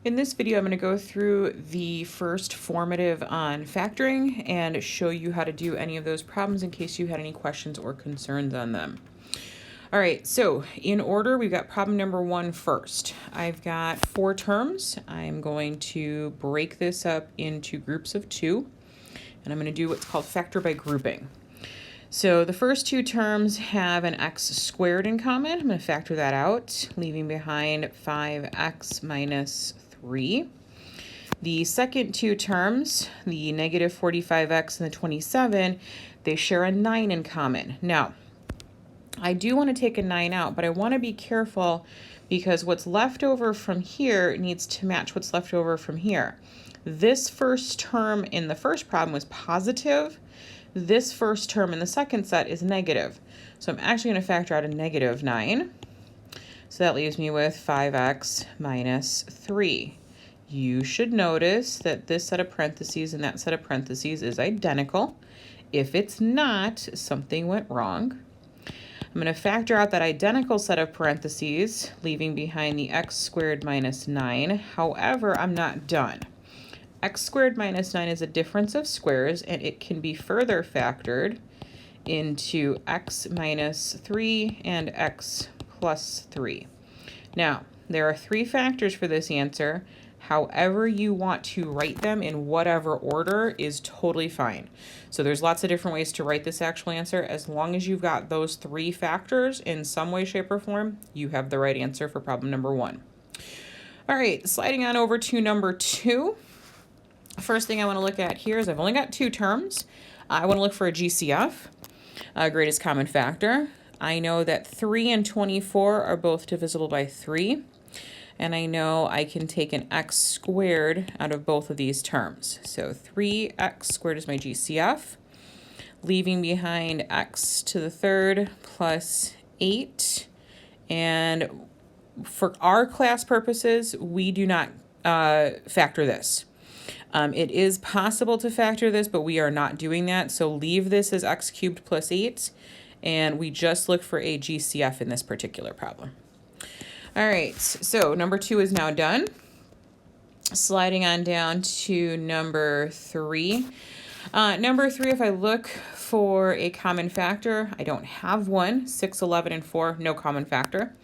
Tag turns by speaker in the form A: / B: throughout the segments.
A: In this video, I'm going to go through the first formative on factoring and show you how to do any of those problems in case you had any questions or concerns on them. All right, so in order, we've got problem number 1 first. I've got 4 terms. I'm going to break this up into groups of 2, and I'm going to do what's called factor by grouping. So the first 2 terms have an x squared in common. I'm going to factor that out, leaving behind 5x minus 3. The second 2 terms, the negative 45x and the 27, they share a 9 in common. Now, I do want to take a 9 out, but I want to be careful because what's left over from here needs to match what's left over from here. This first term in the first problem was positive. This first term in the second set is negative. So I'm actually going to factor out a negative 9. So that leaves me with 5x minus 3. You should notice that this set of parentheses and that set of parentheses is identical. If it's not, something went wrong. I'm going to factor out that identical set of parentheses, leaving behind the x squared minus 9. However, I'm not done. X squared minus 9 is a difference of squares, and it can be further factored into x minus 3 and x plus 3. Now, there are 3 factors for this answer. However you want to write them in whatever order is totally fine. So there's lots of different ways to write this actual answer. As long as you've got those 3 factors in some way, shape, or form, you have the right answer for problem number 1. All right, sliding on over to number 2. First thing I want to look at here is I've only got 2 terms. I want to look for a GCF, greatest common factor. I know that 3 and 24 are both divisible by 3. And I know I can take an x squared out of both of these terms. So 3x squared is my GCF, leaving behind x to the third plus 8. And for our class purposes, we do not factor this. It is possible to factor this, but we are not doing that. So leave this as x cubed plus 8, and we just look for a GCF in this particular problem. All right, so number 2 is now done. Sliding on down to number 3. Number 3, if I look for a common factor, I don't have one. 6, 11, and 4, no common factor.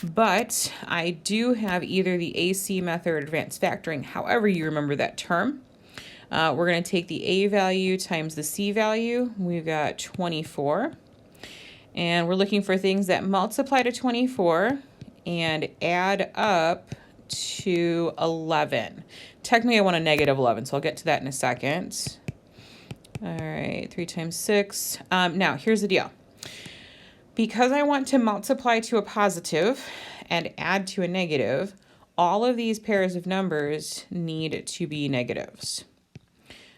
A: But I do have either the AC method or advanced factoring, however you remember that term. We're going to take the A value times the C value. We've got 24. And we're looking for things that multiply to 24 and add up to 11. Technically, I want a negative 11, so I'll get to that in a second. All right, 3 times 6. Now, here's the deal. Because I want to multiply to a positive and add to a negative, all of these pairs of numbers need to be negatives.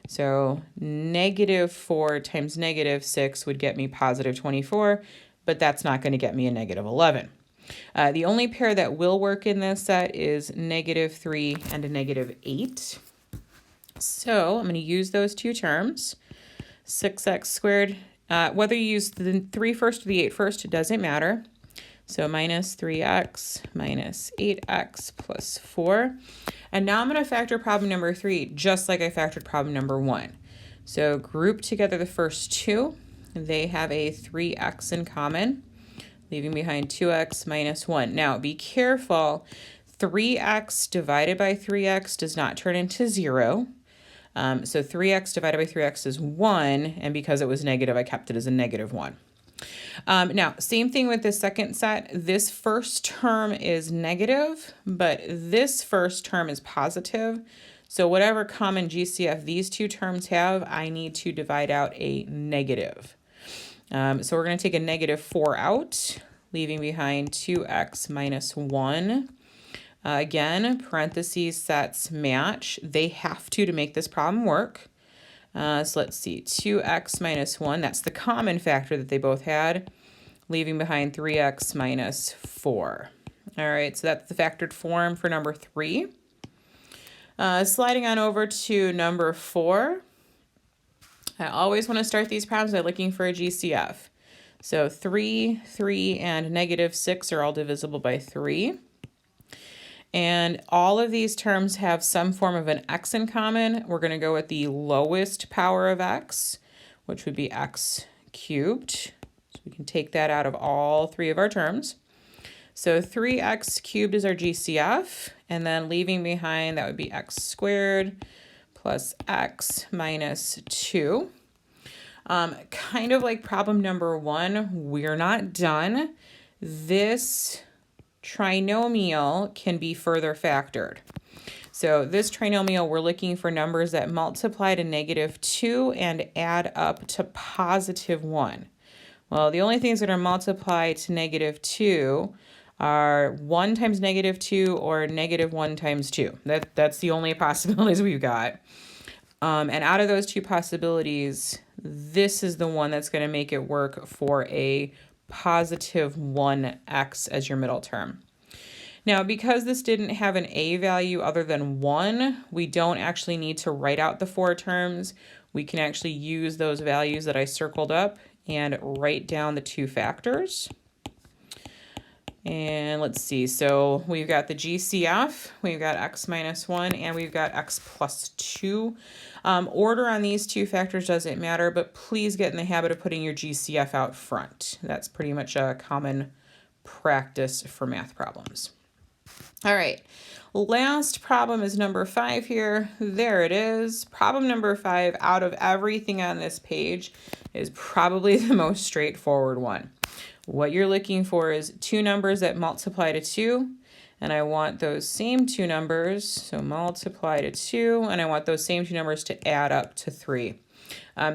A: So negative 4 times negative 6 would get me positive 24, but that's not going to get me a negative 11. The only pair that will work in this set is negative 3 and a negative 8. So I'm going to use those 2 terms. 6x squared, whether you use the 3 first or the 8 first, it doesn't matter. So minus 3x minus 8x plus 4. And now I'm going to factor problem number 3 just like I factored problem number 1. So group together the first 2. They have a 3x in common, leaving behind 2x minus 1. Now, be careful. 3x divided by 3x does not turn into 0. So 3x divided by 3x is 1, and because it was negative, I kept it as a negative 1. Now, same thing with this second set. This first term is negative, but this first term is positive. So whatever common GCF these 2 terms have, I need to divide out a negative. So we're going to take a negative 4 out, leaving behind 2x minus 1. Again, parentheses sets match. They have to make this problem work. So let's see, 2x minus 1. That's the common factor that they both had, leaving behind 3x minus 4. All right, so that's the factored form for number 3. Sliding on over to number 4. I always want to start these problems by looking for a GCF. So 3, 3, and negative 6 are all divisible by 3. And all of these terms have some form of an x in common. We're going to go with the lowest power of x, which would be x cubed. So we can take that out of all three of our terms. So 3x cubed is our GCF, and then leaving behind, that would be x squared plus x minus 2. Kind of like problem number 1, we're not done. This trinomial can be further factored. So this trinomial, we're looking for numbers that multiply to -2 and add up to +1. Well, the only things that are multiplied to -2 are 1 times -2 or -1 times 2. That's the only possibilities we've got. And out of those two possibilities, this is the one that's going to make it work for a +1x as your middle term. Now, because this didn't have an a value other than 1, we don't actually need to write out the 4 terms. We can actually use those values that I circled up and write down the 2 factors. And let's see, so we've got the GCF, we've got x minus 1, and we've got x plus 2. Order on these 2 factors doesn't matter, but please get in the habit of putting your GCF out front. That's pretty much a common practice for math problems. All right, last problem is number 5 here. There it is. Problem number 5, out of everything on this page, is probably the most straightforward one. What you're looking for is 2 numbers that multiply to 2, and I want those same 2 numbers, so multiply to 2, and I want those same 2 numbers to add up to 3.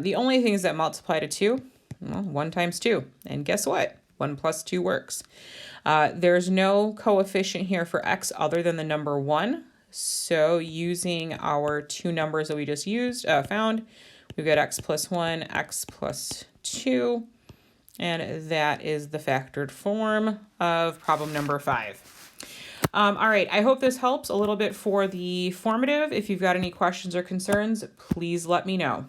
A: The only things that multiply to 2, well, 1 times 2, and guess what? 1 plus 2 works. There's no coefficient here for x other than the number 1, so using our 2 numbers that we just found, we've got x plus 1, x plus 2, and that is the factored form of problem number 5. All right, I hope this helps a little bit for the formative. If you've got any questions or concerns, please let me know.